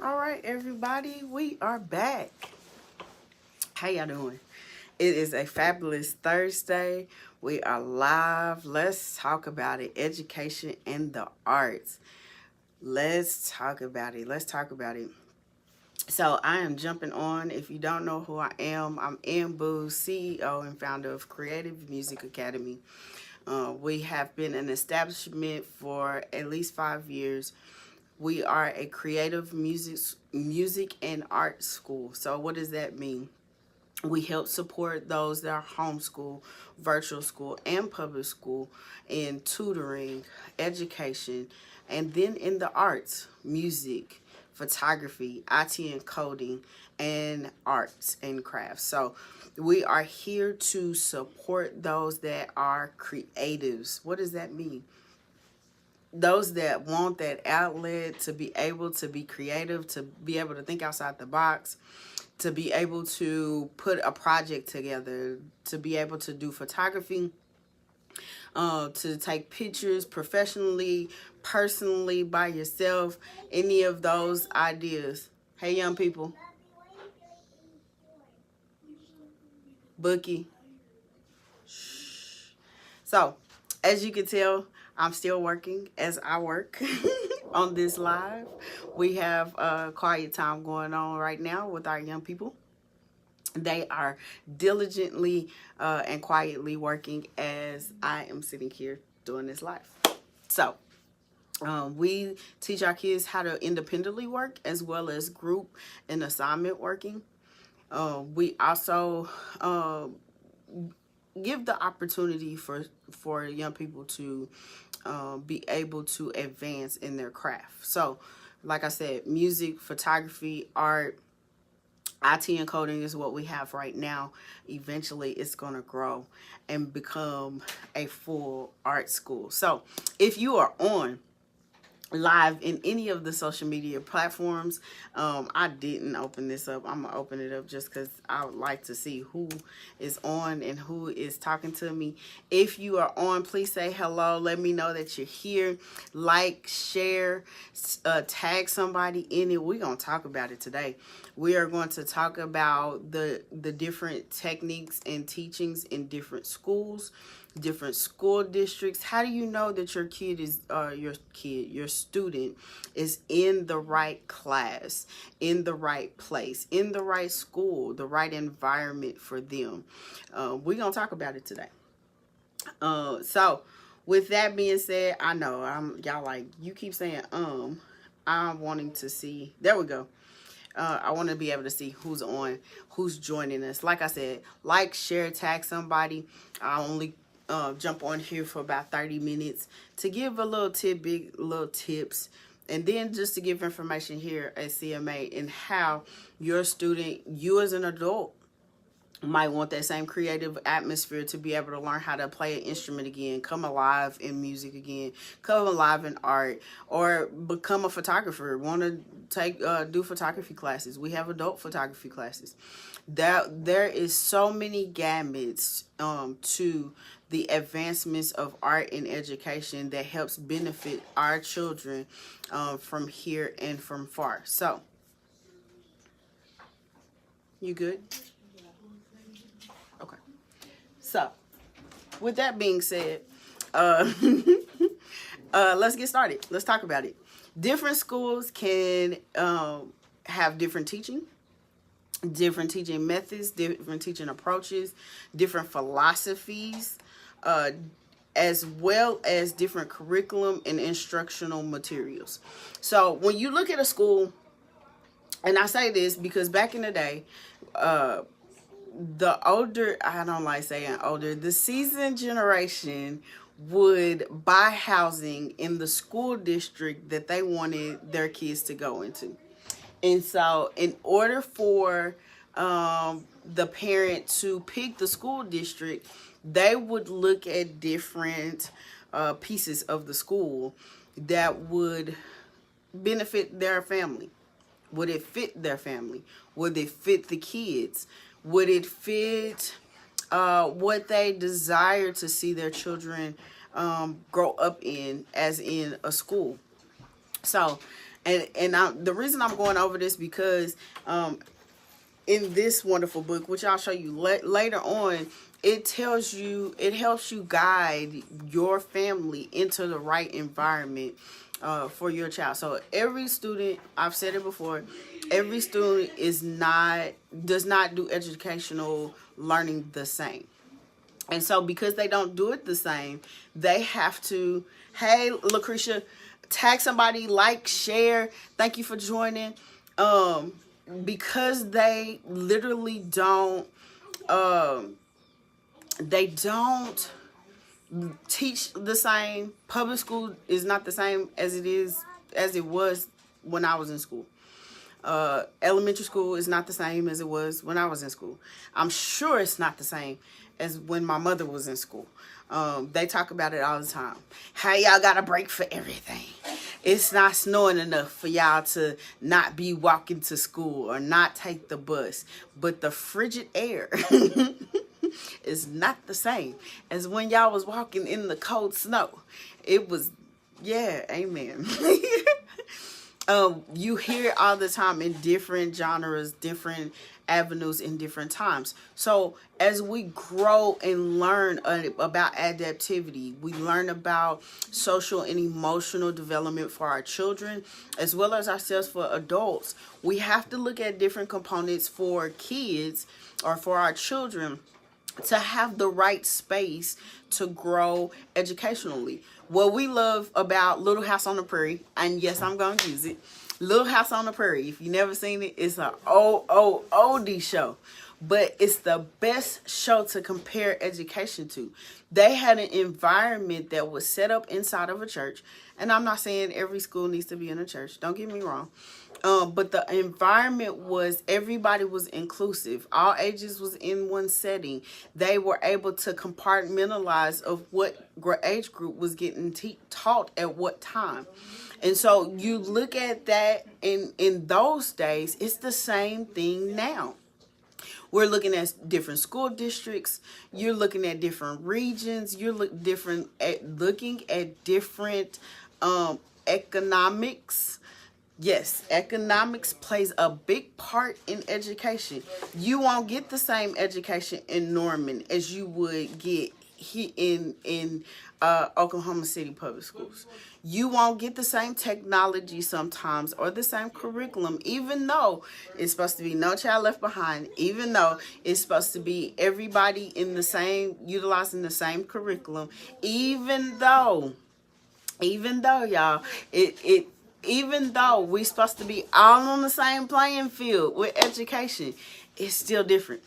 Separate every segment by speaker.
Speaker 1: All right, everybody, we are back. How y'all doing? It is a fabulous Thursday. We are live. Let's talk about it. Education and the arts. Let's talk about it. Let's talk about it. So I am jumping on. If you don't know who I am, I'm Ann Boo, CEO and founder of Creative Music Academy. We have been an establishment for at least 5 years. We are a creative music and art school. So what does that mean? We help support those that are homeschool, virtual school, and public school in tutoring, education, and then in the arts, music, photography, IT and coding, and arts and crafts. So we are here to support those that are creatives. What does that mean? Those that want that outlet to be able to be creative, to be able to think outside the box, to be able to put a project together, to be able to do photography, to take pictures professionally, personally, by yourself, any of those ideas. Hey, young people. Bookie. Shh. So, as you can tell, I'm still working as I work on this live. We have a quiet time going on right now with our young people. They are diligently and quietly working as I am sitting here doing this live. So, we teach our kids how to independently work as well as group and assignment working. We also give the opportunity for young people to be able to advance in their craft. So, like I said, music, photography, art, IT and coding is what we have right now. Eventually, it's going to grow and become a full art school. So, if you are on live in any of the social media platforms, I didn't open this up. I'm gonna open it up just because I would like to see who is on and who is talking to me. If you are on, please say hello. Let me know that you're here. Like, share, tag somebody in it. We're gonna talk about it today. We are going to talk about the different techniques and teachings in different schools, different school districts. How do you know that your your student is in the right class, in the right place, in the right school, the right environment for them? We're gonna talk about it today. So with that being said, I know y'all like, you keep saying I'm wanting to see. There we go. I want to be able to see who's on, who's joining us. Like I said, like, share, tag somebody. I only jump on here for about 30 minutes to give a little tidbit, little tips, and then just to give information here at CMA and how your student, you as an adult, might want that same creative atmosphere to be able to learn how to play an instrument again, come alive in music again, come alive in art, or become a photographer. Want to take do photography classes? We have adult photography classes. There is so many gamuts to the advancements of art and education that helps benefit our children from here and from far. So, you good? Okay. So, with that being said, let's get started. Let's talk about it. Different schools can have different teaching methods, different teaching approaches, different philosophies, as well as different curriculum and instructional materials. So when you look at a school, and I say this because back in the day, the older, I don't like saying older, the seasoned generation would buy housing in the school district that they wanted their kids to go into. And so in order for the parent to pick the school district, they would look at different pieces of the school that would benefit their family. Would it fit their family? Would it fit the kids? Would it fit what they desire to see their children grow up in, as in a school? So The reason I'm going over this because in this wonderful book, which I'll show you later on, it helps you guide your family into the right environment for your child. So every student, I've said it before, every student does not do educational learning the same. And so because they don't do it the same, they have to, hey, Lucretia, tag somebody, like, share. Thank you for joining. Because they literally don't teach the same. Public school is not the same as it was when I was in school. Elementary school is not the same as it was when I was in school. I'm sure it's not the same as when my mother was in school. They talk about it all the time. Hey, y'all got a break for everything. It's not snowing enough for y'all to not be walking to school or not take the bus. But the frigid air is not the same as when y'all was walking in the cold snow. It was, yeah, amen. You hear it all the time in different genres, different avenues, in different times. So as we grow and learn about adaptivity, we learn about social and emotional development for our children, as well as ourselves for adults. We have to look at different components for kids or for our children to have the right space to grow educationally. What we love about Little House on the Prairie, and yes, I'm going to use it, Little House on the Prairie, if you've never seen it, it's an oldie show. But it's the best show to compare education to. They had an environment that was set up inside of a church. And I'm not saying every school needs to be in a church. Don't get me wrong. But the environment was, everybody was inclusive. All ages was in one setting. They were able to compartmentalize of what age group was getting taught at what time. And so you look at that in those days, it's the same thing now. We're looking at different school districts. You're looking at different regions. You're looking at different economics. Yes, economics plays a big part in education. You won't get the same education in Norman as you would get in Oklahoma City Public Schools. You won't get the same technology sometimes or the same curriculum, even though it's supposed to be No Child Left Behind, even though it's supposed to be everybody in the same, utilizing the same curriculum, even though y'all, even though we're supposed to be all on the same playing field with education, it's still different.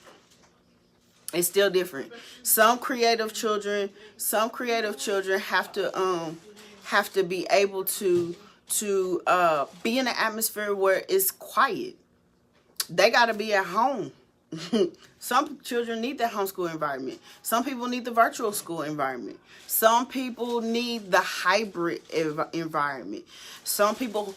Speaker 1: It's still different. Some creative children have to be able to be in an atmosphere where it's quiet. They got to be at home. Some children need that homeschool environment. Some people need the virtual school environment. Some people need the hybrid environment. Some people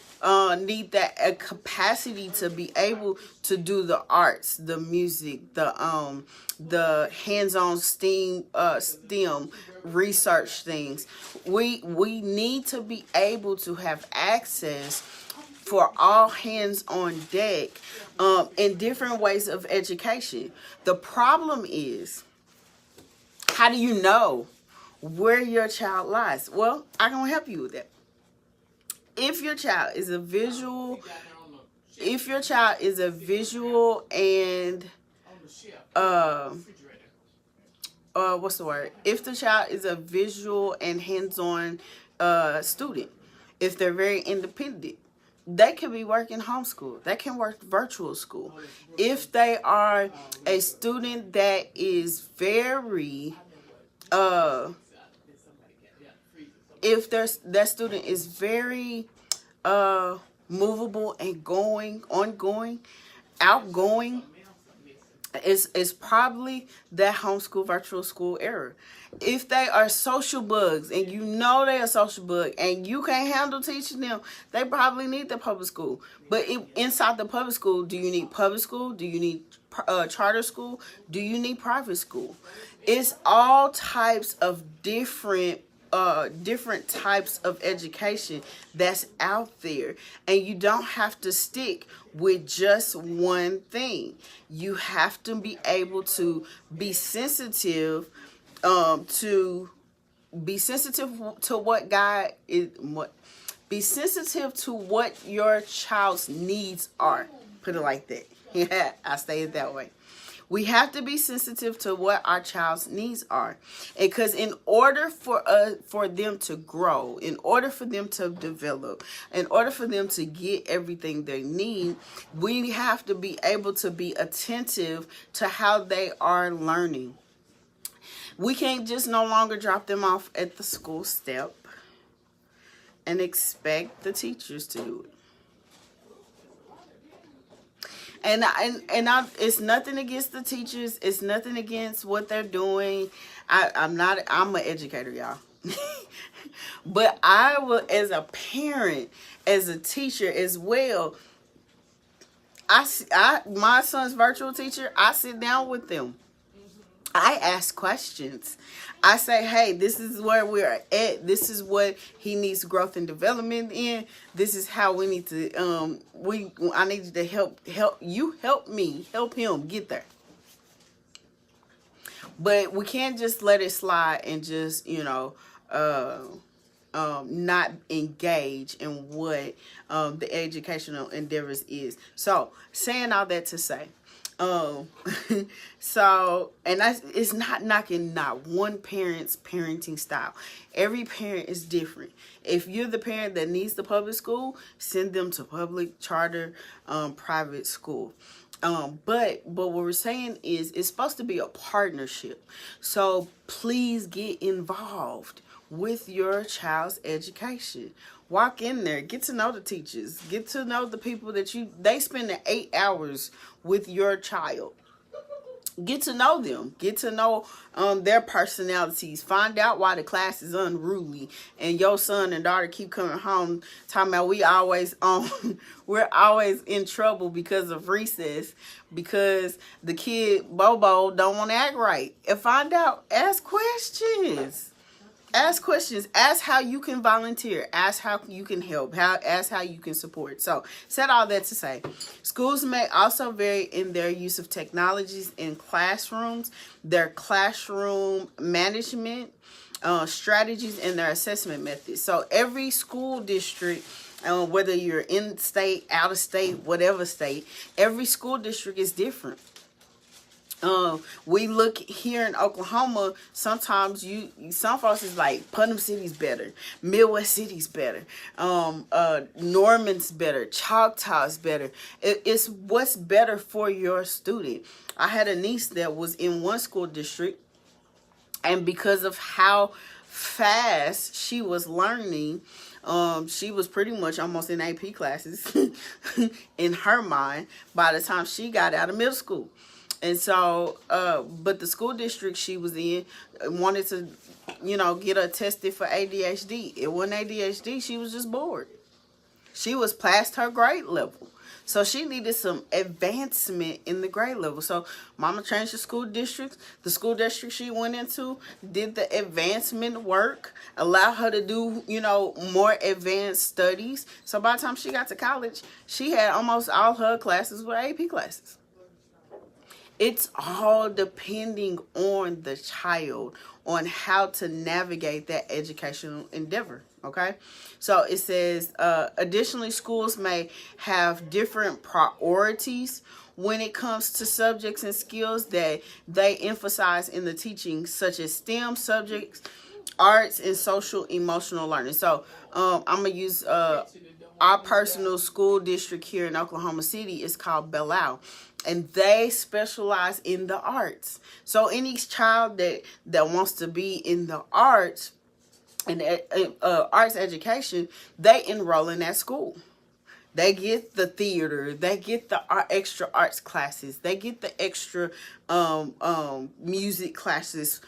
Speaker 1: need that capacity to be able to do the arts, the music, the hands-on STEM research things. We need to be able to have access for all hands on deck in different ways of education. The problem is, how do you know where your child lies? Well, I'm going to help you with that. If your child is a visual and what's the word? If the child is a visual and hands-on student, if they're very independent, they can be working homeschool. They can work virtual school. If they are a student that is very, if that student is very movable and ongoing, outgoing, it's probably that homeschool virtual school era. If they are social bugs and you know they're a social bug and you can't handle teaching them, they probably need the public school. But inside the public school, do you need public school? Do you need charter school? Do you need private school? It's all types of different different types of education that's out there, and you don't have to stick with just one thing. You have to be able to be sensitive to be sensitive to what God is, what be sensitive to what your child's needs are. Put it like that. Yeah, I say it that way. We have to be sensitive to what our child's needs are. Because in order for them to grow, in order for them to develop, in order for them to get everything they need, we have to be able to be attentive to how they are learning. We can't just no longer drop them off at the school step and expect the teachers to do it. And it's nothing against the teachers. It's nothing against what they're doing. I'm an educator, y'all. But I will, as a parent, as a teacher as well, my son's virtual teacher, I sit down with them. I ask questions. I say, hey, this is where we're at. This is what he needs growth and development in. This is how we need to, I need you to help him get there. But we can't just let it slide and just, not engage in what the educational endeavors is. So, saying all that to say, it's not knocking not one parent's parenting style. Every parent is different. If you're the parent that needs the public school, send them to public, charter, private school. But what we're saying is it's supposed to be a partnership. So please get involved with your child's education. Walk in there, get to know the teachers, get to know the people that they spend the 8 hours with your child. Get to know them, get to know their personalities, find out why the class is unruly and your son and daughter keep coming home talking about we're always in trouble because of recess, because the kid Bobo don't want to act right. And find out, ask questions. Ask questions. Ask how you can volunteer. Ask how you can help. Ask how you can support. So, said all that to say, schools may also vary in their use of technologies in classrooms, their classroom management strategies, and their assessment methods. So, every school district, whether you're in state, out of state, whatever state, every school district is different. We look here in Oklahoma, sometimes some folks is like Putnam City's better, Midwest City's better, Norman's better, Choctaw's better. It's what's better for your student. I had a niece that was in one school district, and because of how fast she was learning, she was pretty much almost in AP classes in her mind by the time she got out of middle school. And so, but the school district she was in wanted to, get her tested for ADHD. It wasn't ADHD. She was just bored. She was past her grade level. So she needed some advancement in the grade level. So mama changed the school districts. The school district she went into did the advancement work, allowed her to do, more advanced studies. So by the time she got to college, she had almost all her classes were AP classes. It's all depending on the child, on how to navigate that educational endeavor, okay? So it says, additionally, schools may have different priorities when it comes to subjects and skills that they emphasize in the teaching, such as STEM subjects, arts, and social emotional learning. So I'm going to use our personal school district here in Oklahoma City. Is called Belle, and they specialize in the arts. So any child that wants to be in the arts and arts education, they enroll in that school. They get the theater, they get the extra arts classes, they get the extra music classes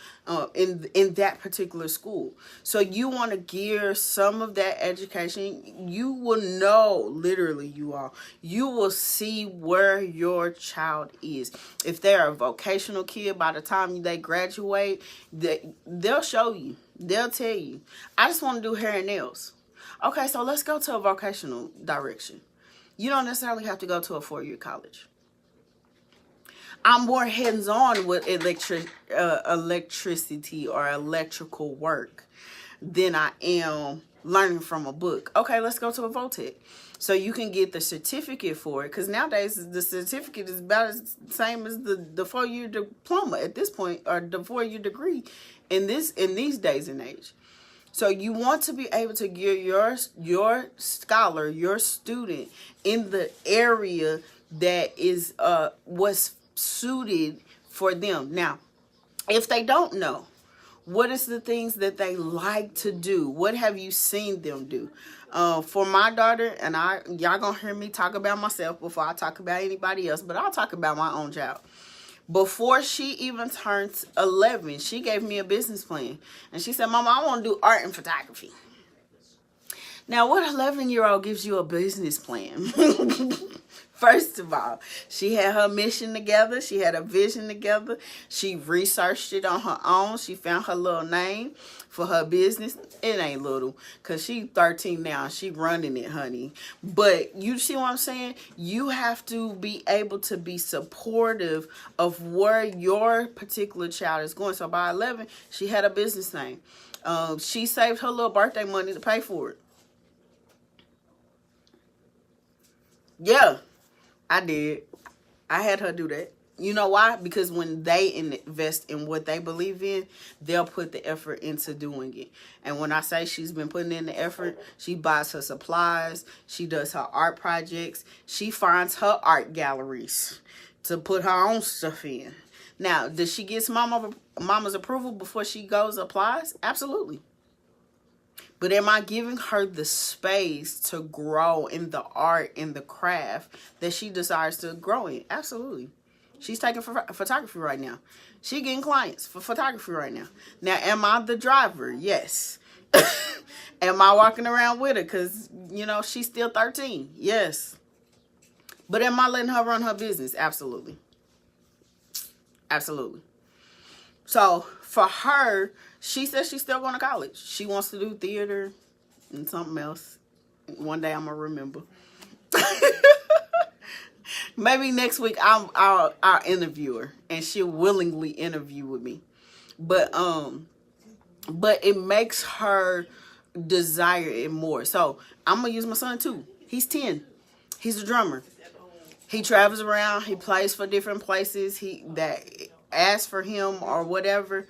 Speaker 1: in that particular school. So you want to gear some of that education. You will know, literally, you will see where your child is. If they're a vocational kid, by the time they graduate, they'll show you. They'll tell you, I just want to do hair and nails. Okay, so let's go to a vocational direction. You don't necessarily have to go to a 4-year college. I'm more hands-on with electricity or electrical work than I am learning from a book. Okay, let's go to a Votech. So you can get the certificate for it, because nowadays the certificate is about the same as the 4-year diploma at this point, or the 4-year degree in these days and age. So you want to be able to gear your scholar, your student, in the area that is what's suited for them. Now, if they don't know, what is the things that they like to do? What have you seen them do? For my daughter, and y'all gonna hear me talk about myself before I talk about anybody else, but I'll talk about my own child. Before she even turns 11, she gave me a business plan. And she said, Mama, I want to do art and photography. Now, what 11-year-old gives you a business plan? First of all, she had her mission together. She had a vision together. She researched it on her own. She found her little name for her business. It ain't little, because she's 13 now. She running it, honey. But you see what I'm saying? You have to be able to be supportive of where your particular child is going. So by 11, she had a business name. She saved her little birthday money to pay for it. Yeah, I did. I had her do that. You know why? Because when they invest in what they believe in, they'll put the effort into doing it. And when I say she's been putting in the effort, she buys her supplies, she does her art projects, she finds her art galleries to put her own stuff in. Now, does she get mama's approval before she goes applies? Absolutely. But am I giving her the space to grow in the art and the craft that she desires to grow in? Absolutely. She's taking photography right now. She getting clients for photography right now. Now, am I the driver? Yes. Am I walking around with her? Because, you know, she's still 13. Yes. But am I letting her run her business? Absolutely. Absolutely. So, for her, she says she's still going to college. She wants to do theater and something else. One day I'm going to remember. Maybe next week I'll interview her and she'll willingly interview with me. But it makes her desire it more. So I'm going to use my son too. He's 10. He's a drummer. He travels around. He plays for different places that ask for him or whatever.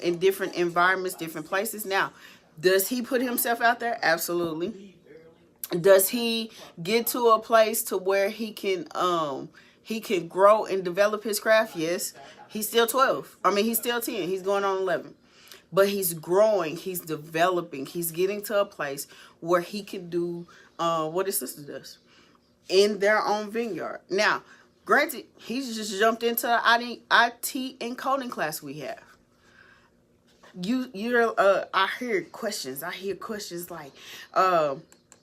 Speaker 1: In different environments, different places. Now, does he put himself out there? Absolutely. Does he get to a place to where he can grow and develop his craft? Yes. He's still 12. I mean, he's still 10. He's going on 11. But he's growing. He's developing. He's getting to a place where he can do what his sister does in their own vineyard. Now, granted, he's just jumped into the IT and coding class we have. I hear questions. I hear questions like,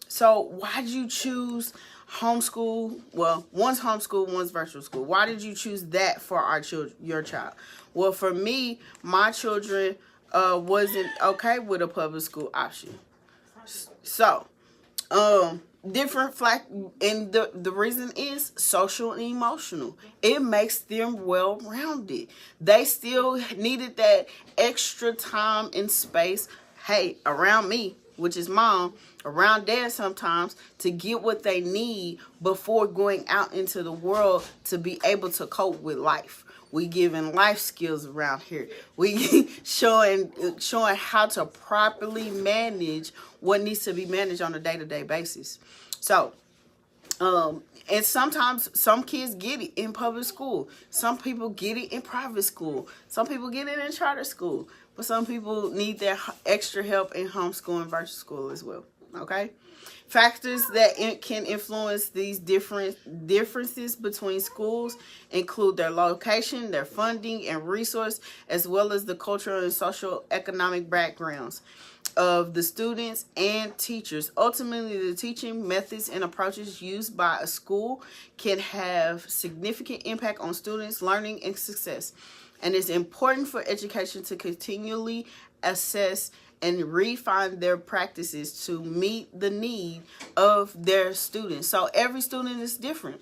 Speaker 1: so why did you choose homeschool? Well, one's homeschool, one's virtual school. Why did you choose that for your child? Well, for me, my children wasn't okay with a public school option. So, different and the reason is social and emotional. It makes them well-rounded. They still needed that extra time and space, around me, which is mom, around dad sometimes, to get what they need before going out into the world to be able to cope with life. We giving life skills around here. We showing how to properly manage what needs to be managed on a day-to-day basis. So, and sometimes some kids get it in public school. Some people get it in private school. Some people get it in charter school. But some people need that extra help in homeschool and virtual school as well. Okay? Factors that can influence these differences between schools include their location, their funding and resource, as well as the cultural and social economic backgrounds of the students and teachers. Ultimately, the teaching methods and approaches used by a school can have significant impact on students' learning and success. And it's important for education to continually assess and refine their practices to meet the need of their students. So every student is different.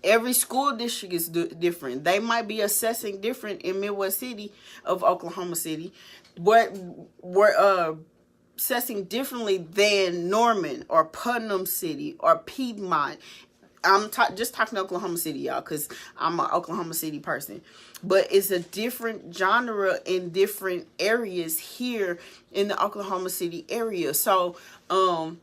Speaker 1: Every school district is different. They might be assessing different in Midwest City of Oklahoma City, but we're assessing differently than Norman or Putnam City or Piedmont. I'm just talking Oklahoma City, y'all, because I'm an Oklahoma City person. But it's a different genre in different areas here in the Oklahoma City area. So, and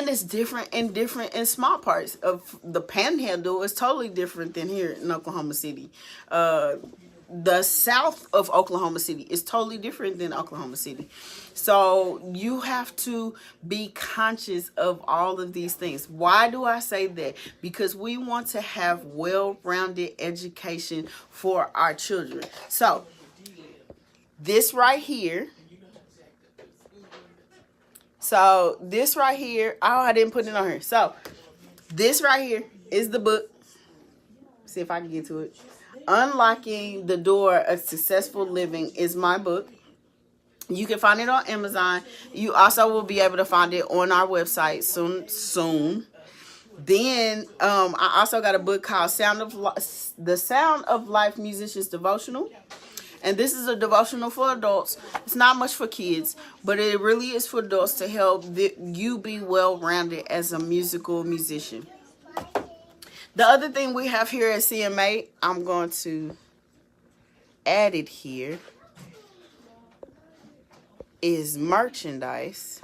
Speaker 1: it's different in small parts of the Panhandle. Is totally different than here in Oklahoma City. The south of Oklahoma City is totally different than Oklahoma City. So you have to be conscious of all of these things. Why do I say that? Because we want to have well-rounded education for our children. So this right here. Oh, I didn't put it on here. So this right here is the book. See if I can get to it. Unlocking the Door of Successful Living is my book. You can find it on Amazon. You also will be able to find it on our website soon. Then I also got a book called The Sound of Life Musician's Devotional. And this is a devotional for adults. It's not much for kids, but it really is for adults to help you be well-rounded as a musical musician. The other thing we have here at CMA, I'm going to add it here, is merchandise.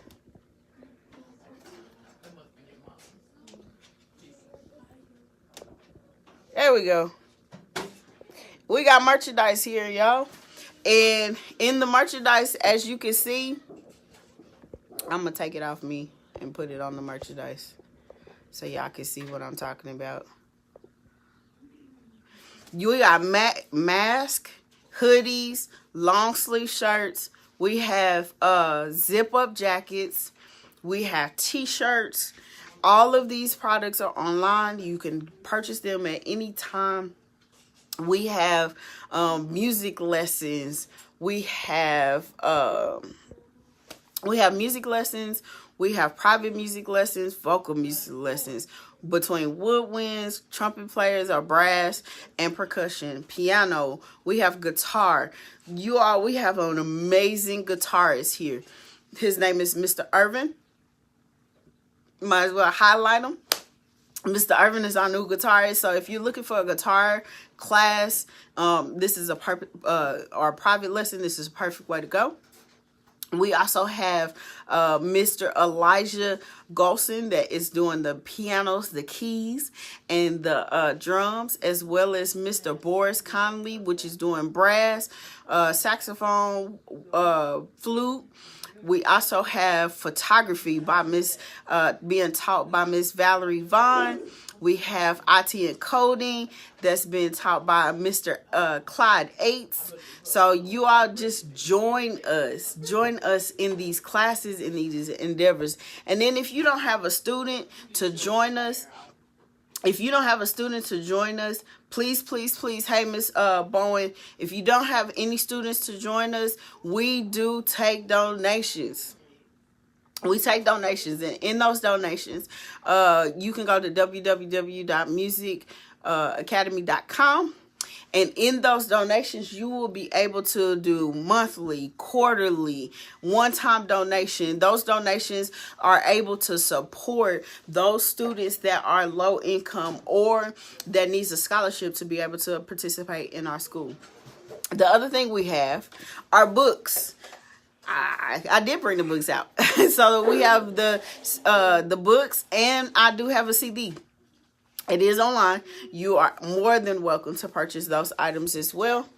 Speaker 1: There we go. We got merchandise here, y'all. And in the merchandise, as you can see, I'm going to take it off me and put it on the merchandise so y'all can see what I'm talking about. You got mask, hoodies, long sleeve shirts. We have zip up jackets. We have t-shirts. All of these products are online. You can purchase them at any time. We have music lessons. We have music lessons. We have private music lessons, vocal music lessons between woodwinds, trumpet players or brass, and percussion, piano. We have guitar. We have an amazing guitarist here. His name is Mr. Irvin. Might as well highlight him. Mr. Irvin is our new guitarist. So if you're looking for a guitar class, this is a or a private lesson. This is a perfect way to go. We also have Mr. Elijah Golson that is doing the pianos, the keys, and the drums, as well as Mr. Boris Conley, which is doing brass, saxophone, flute. We also have photography by being taught by Miss Valerie Vaughn. We have IT and coding that's been taught by Mr. Clyde Aites. So you all just join us in these classes, in these endeavors. And then if you don't have a student to join us, please, hey, Miss Bowen, if you don't have any students to join us, we do take donations. We take donations, and in those donations, you can go to www.musicaacademy.com. And in those donations, you will be able to do monthly, quarterly, one-time donation. Those donations are able to support those students that are low income or that needs a scholarship to be able to participate in our school. The other thing we have are books. I did bring the books out. So we have the books, and I do have a CD. It is online. You are more than welcome to purchase those items as well.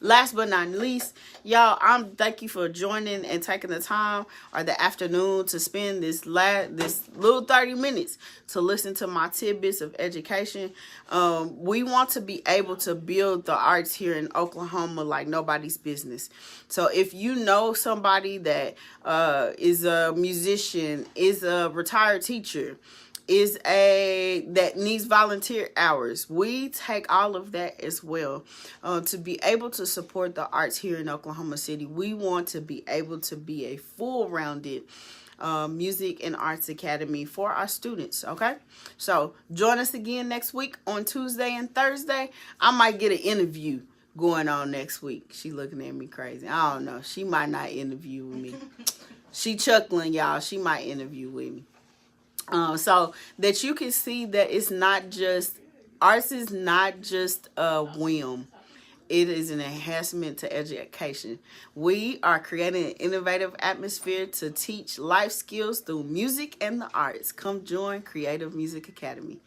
Speaker 1: Last but not least, y'all, thank you for joining and taking the time or the afternoon to spend this little 30 minutes to listen to my tidbits of education. We want to be able to build the arts here in Oklahoma like nobody's business. So if you know somebody that is a musician, is a retired teacher, that needs volunteer hours. We take all of that as well. To be able to support the arts here in Oklahoma City, we want to be able to be a full-rounded music and arts academy for our students. Okay, so join us again next week on Tuesday and Thursday. I might get an interview going on next week. She looking at me crazy. I don't know. She might not interview with me. She chuckling, y'all. She might interview with me. So that you can see that it's not just, arts is not just a whim. It is an enhancement to education. We are creating an innovative atmosphere to teach life skills through music and the arts. Come join Creative Music Academy.